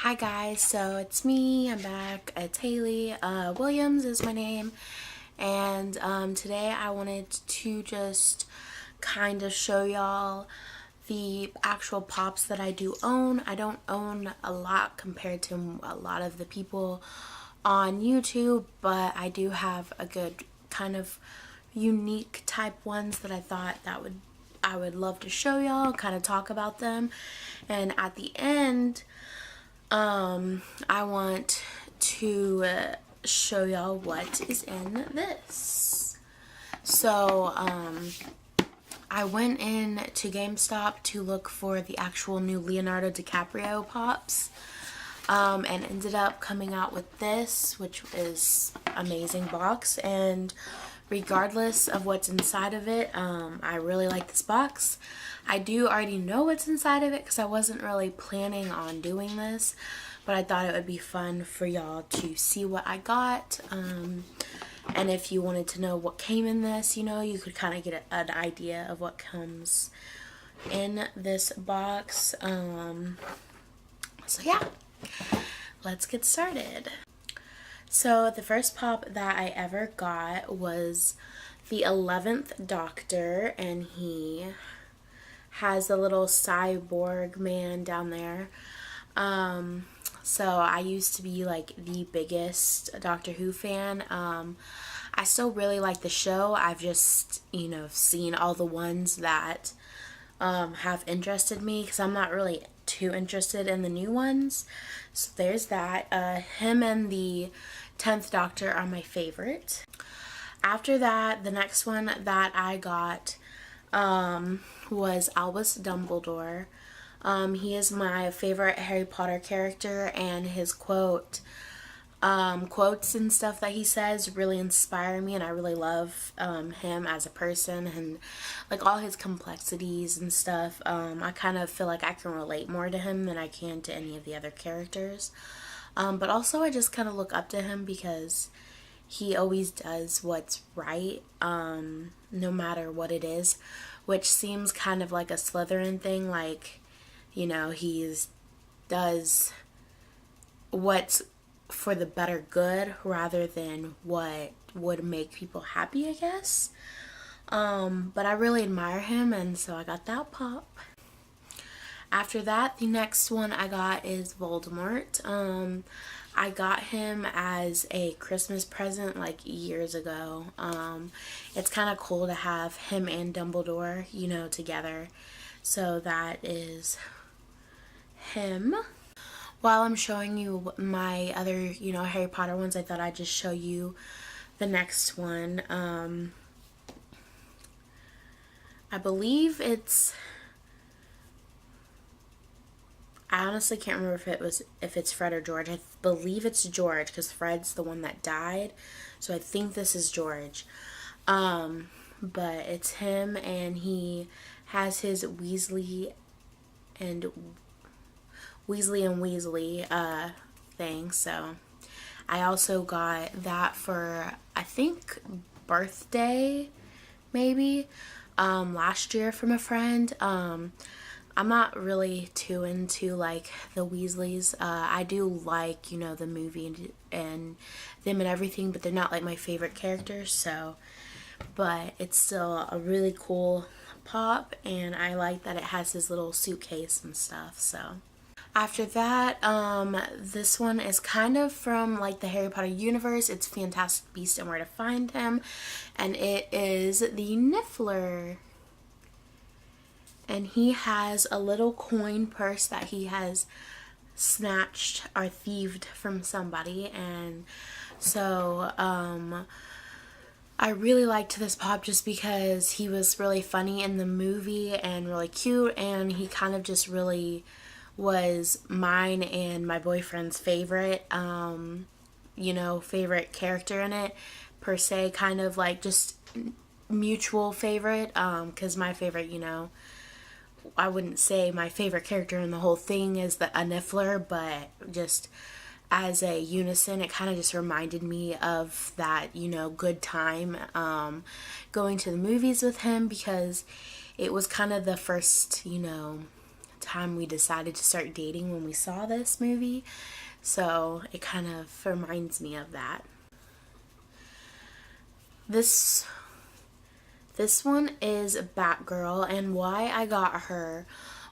Hi guys, so it's me, I'm back. It's Haley. Williams is my name, and today I wanted to just kind of show y'all the actual pops that I do own. I don't own a lot compared to a lot of the people on YouTube, but I do have a good kind of unique type ones that I thought I would love to show y'all, kind of talk about them, and at the end I want to show y'all what is in this. So, I went in to GameStop to look for the actual new Leonardo DiCaprio pops, and ended up coming out with this, which is amazing box, and regardless of what's inside of it, I really like this box. I do already know what's inside of it because I wasn't really planning on doing this, but I thought it would be fun for y'all to see what I got. And if you wanted to know what came in this, you could kind of get an idea of what comes in this box. So yeah, let's get started. So the first pop that I ever got was the 11th Doctor, and he has a little cyborg man down there. So I used to be like the biggest Doctor Who fan. I still really like the show. I've just, seen all the ones that have interested me, because I'm not really too interested in the new ones. So there's that. Him and the 10th Doctor are my favorite. After that, the next one that I got was Albus Dumbledore. He is my favorite Harry Potter character, and his quotes and stuff that he says really inspire me, and I really love him as a person, and like all his complexities and stuff. I kind of feel like I can relate more to him than I can to any of the other characters. But also I just kind of look up to him because he always does what's right, no matter what it is, which seems kind of like a Slytherin thing, like, he does what's for the better good rather than what would make people happy, I guess. But I really admire him, and so I got that pop. After that, the next one I got is Voldemort. I got him as a Christmas present like years ago. It's kind of cool to have him and Dumbledore, together. So that is him. While I'm showing you my other, Harry Potter ones, I thought I'd just show you the next one. I believe I honestly can't remember if it's Fred or George. I believe it's George, because Fred's the one that died. So I think this is George. But it's him, and he has his Weasley and Weasley thing. So I also got that for, I think, birthday maybe last year from a friend. I'm not really too into like the Weasleys. I do like, the movie and them and everything, but they're not like my favorite characters. So, but it's still a really cool pop, and I like that it has his little suitcase and stuff. So after that, this one is kind of from like the Harry Potter universe. It's Fantastic Beasts and Where to Find Him, and it is the Niffler. And he has a little coin purse that he has snatched or thieved from somebody. And so I really liked this pop just because he was really funny in the movie and really cute, and he kind of just really was mine and my boyfriend's favorite favorite character in it, per se, kind of like just mutual favorite, because my favorite, I wouldn't say my favorite character in the whole thing is a Niffler, but just as a unison, it kind of just reminded me of that, good time going to the movies with him, because it was kind of the first, time we decided to start dating when we saw this movie. So it kind of reminds me of that. This one is Batgirl, and why I got her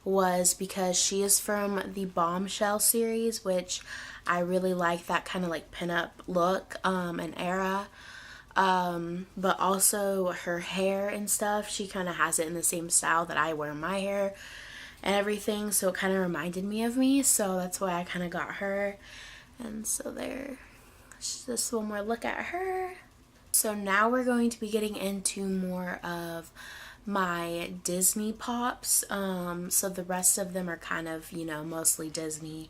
was because she is from the Bombshell series, which I really like that kind of like pinup look and era. But also her hair and stuff, she kind of has it in the same style that I wear my hair and everything, so it kind of reminded me of me, so that's why I kind of got her. And so there, just one more look at her. So now we're going to be getting into more of my Disney pops. So the rest of them are kind of, you know, mostly Disney.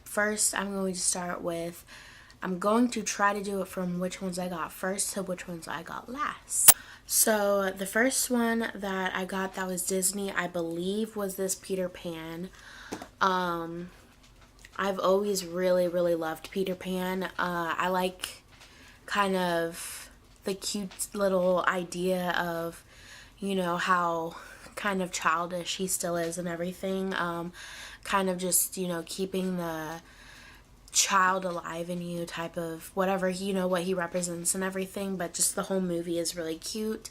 First I'm going to start with, I'm going to try to do it from which ones I got first to which ones I got last. So the first one that I got that was Disney, I believe, was this Peter Pan. I've always really loved Peter Pan. I like kind of the cute little idea of, you know, how kind of childish he still is and everything. Kind of just, you know, keeping the child alive in you type of whatever, you know, what he represents and everything, but just the whole movie is really cute.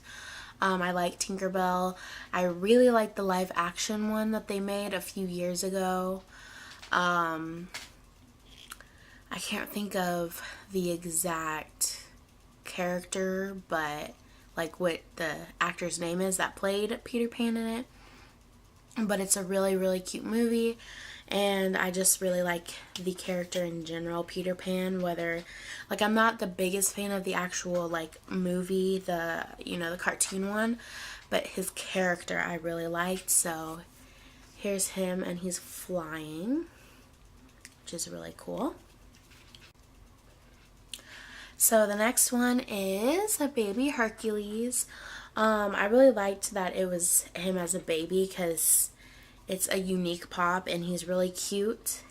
I like Tinkerbell. I really like the live action one that they made a few years ago. I can't think of the exact character, but like what the actor's name is that played Peter Pan in it. But it's a really cute movie, and I just really like the character in general, Peter Pan. Whether, like, I'm not the biggest fan of the actual like movie, the, you know, the cartoon one, but his character I really liked. So here's him, and he's flying, which is really cool. So the next one is a baby Hercules. I really liked that it was him as a baby because it's a unique pop and he's really cute.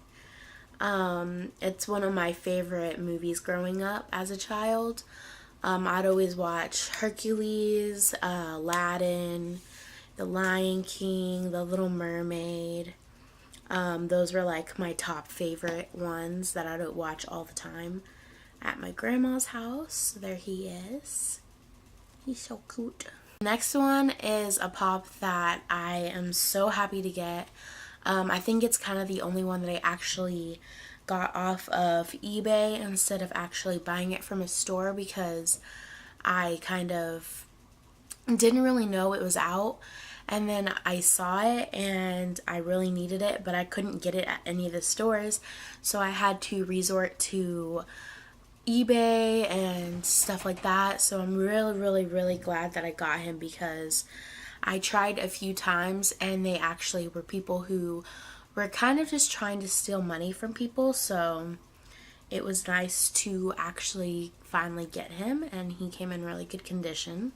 It's one of my favorite movies growing up as a child. I'd always watch Hercules, Aladdin, The Lion King, The Little Mermaid. Those were like my top favorite ones that I would watch all the time at my grandma's house. There he is. He's so cute. Next one is a pop that I am so happy to get. I think it's kind of the only one that I actually got off of eBay instead of actually buying it from a store, because I kind of didn't really know it was out, and then I saw it and I really needed it, but I couldn't get it at any of the stores, so I had to resort to eBay and stuff like that. So I'm really glad that I got him, because I tried a few times and they actually were people who were kind of just trying to steal money from people, so it was nice to actually finally get him, and he came in really good condition.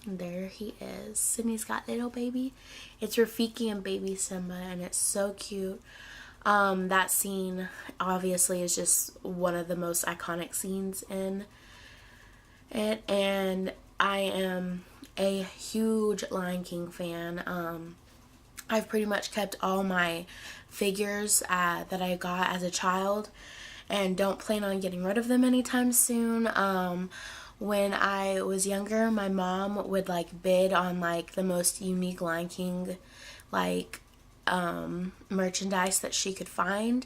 And there he is, and he's got little baby. It's Rafiki and baby Simba, and it's so cute. That scene obviously is just one of the most iconic scenes in it, and I am a huge Lion King fan. I've pretty much kept all my figures that I got as a child and don't plan on getting rid of them anytime soon. When I was younger, my mom would like bid on like the most unique Lion King like merchandise that she could find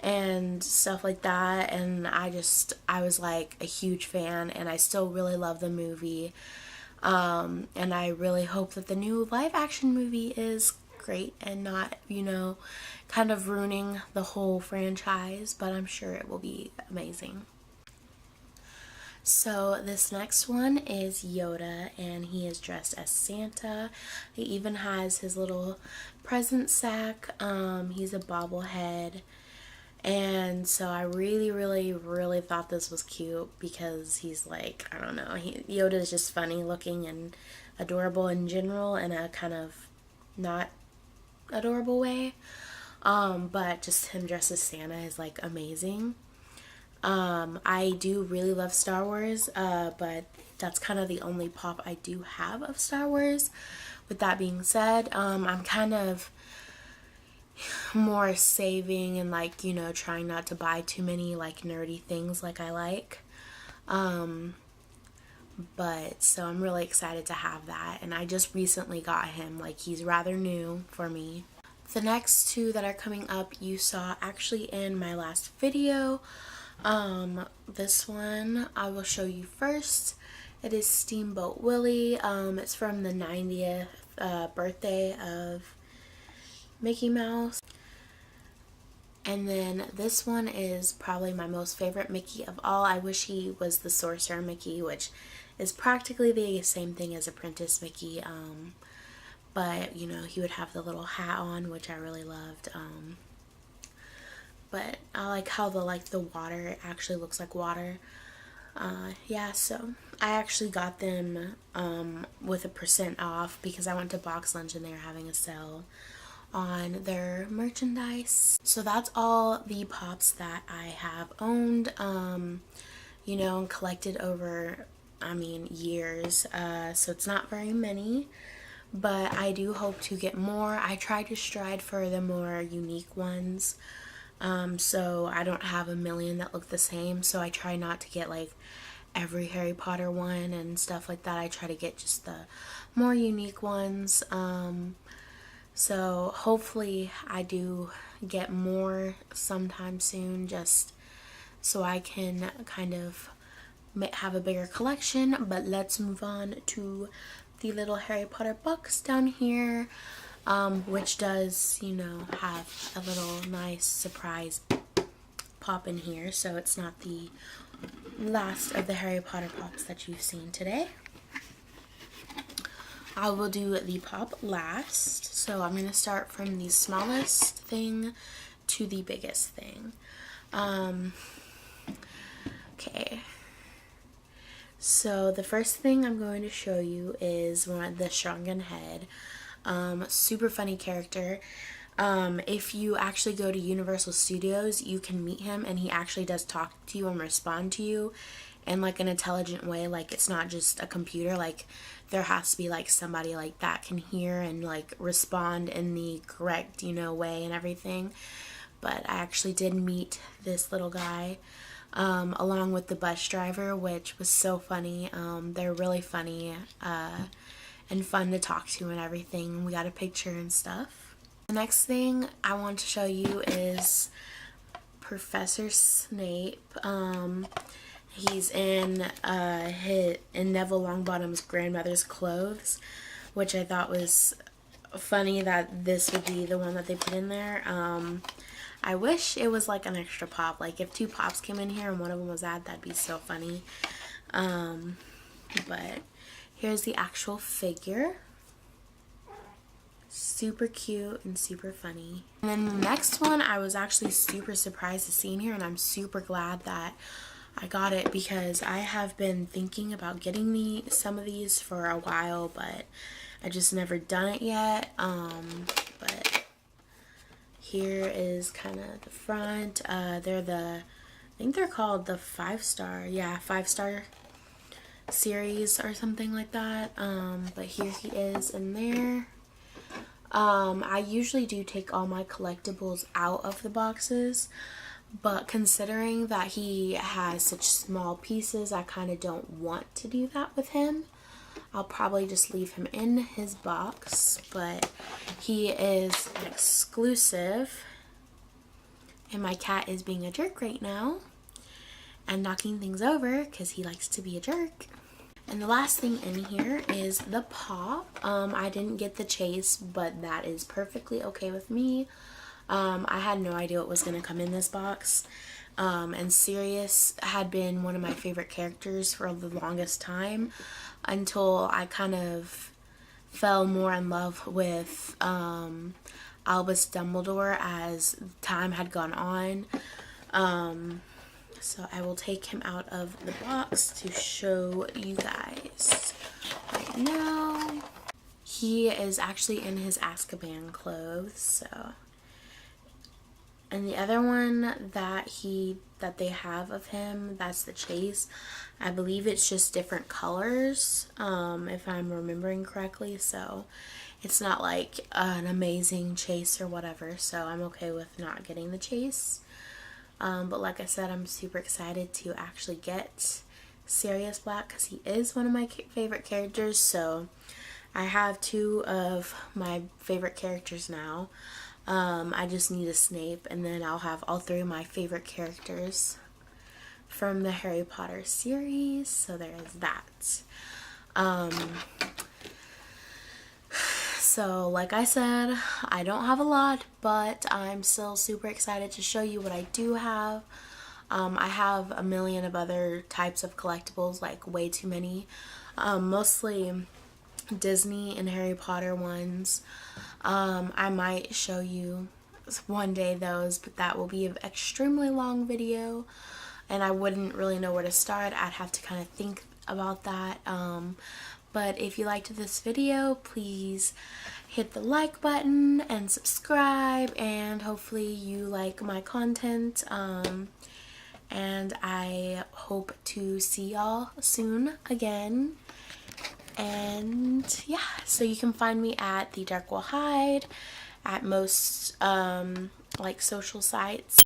and stuff like that, and I was like a huge fan, and I still really love the movie, and I really hope that the new live action movie is great and not, you know, kind of ruining the whole franchise, but I'm sure it will be amazing. So this next one is Yoda, and he is dressed as Santa. He even has his little present sack. He's a bobblehead, and so I really thought this was cute, because he's like, I don't know, Yoda is just funny looking and adorable in general, in a kind of not adorable way, but just him dressed as Santa is like amazing. I do really love Star Wars, but that's kind of the only pop I do have of Star Wars, with that being said, I'm kind of more saving and like, you know, trying not to buy too many like nerdy things like I like. But so I'm really excited to have that, and I just recently got him, like he's rather new for me. The next two that are coming up you saw actually in my last video. This one I will show you first. It is Steamboat Willie. It's from the 90th birthday of Mickey Mouse. And then this one is probably my most favorite Mickey of all. I wish he was the Sorcerer Mickey, which is practically the same thing as Apprentice Mickey. But, you know, he would have the little hat on, which I really loved. But I like how the water actually looks like water. Yeah, so I actually got them with a % off because I went to Box Lunch and they were having a sale on their merchandise. So that's all the pops that I have owned, you know, and collected over, I mean, years. So it's not very many, but I do hope to get more. I try to strive for the more unique ones. So I don't have a million that look the same, so I try not to get like every Harry Potter one and stuff like that. I try to get just the more unique ones. So hopefully I do get more sometime soon, just so I can kind of have a bigger collection. But let's move on to the little Harry Potter box down here, which does, you know, have a little nice surprise pop in here, so it's not the last of the Harry Potter pops that you've seen today. I will do the pop last, so I'm going to start from the smallest thing to the biggest thing. Okay, so the first thing I'm going to show you is one of the Shrunken Head. Super funny character. If you actually go to Universal Studios, you can meet him, and he actually does talk to you and respond to you in like an intelligent way. Like, it's not just a computer. Like, there has to be like somebody like that can hear and like respond in the correct, you know, way and everything. But I actually did meet this little guy, along with the bus driver, which was so funny. They're really funny, and fun to talk to and everything. We got a picture and stuff. The next thing I want to show you is Professor Snape. He's in Neville Longbottom's grandmother's clothes, which I thought was funny that this would be the one that they put in there. I wish it was like an extra pop. Like, if 2 pops came in here and one of them was that'd be so funny. But here's the actual figure. Super cute and super funny. And then the next one I was actually super surprised to see in here, and I'm super glad that I got it because I have been thinking about getting some of these for a while, but I just never done it yet. But here is kind of the front. I think they're called the 5-star. Yeah, 5-star series or something like that. But here he is in there. I usually do take all my collectibles out of the boxes, but considering that he has such small pieces, I kind of don't want to do that with him. I'll probably just leave him in his box, but he is exclusive, and my cat is being a jerk right now and knocking things over because he likes to be a jerk. And the last thing in here is the pop. I didn't get the chase, but that is perfectly okay with me. I had no idea what was going to come in this box. And Sirius had been one of my favorite characters for the longest time, until I kind of fell more in love with Albus Dumbledore as time had gone on. So I will take him out of the box to show you guys right now. He is actually in his Azkaban clothes, so. And the other one that they have of him, that's the chase. I believe it's just different colors, if I'm remembering correctly. So it's not like an amazing chase or whatever. So I'm okay with not getting the chase. But like I said, I'm super excited to actually get Sirius Black because he is one of my favorite characters. So I have 2 of my favorite characters now. I just need a Snape, and then I'll have all 3 of my favorite characters from the Harry Potter series. So there is that. So like I said, I don't have a lot, but I'm still super excited to show you what I do have. I have a million of other types of collectibles, like way too many. Mostly Disney and Harry Potter ones. I might show you one day those, but that will be an extremely long video and I wouldn't really know where to start. I'd have to kind of think about that. But if you liked this video, please hit the like button and subscribe, and hopefully you like my content. And I hope to see y'all soon again. And yeah, so you can find me at The Dark Will Hide at most like social sites.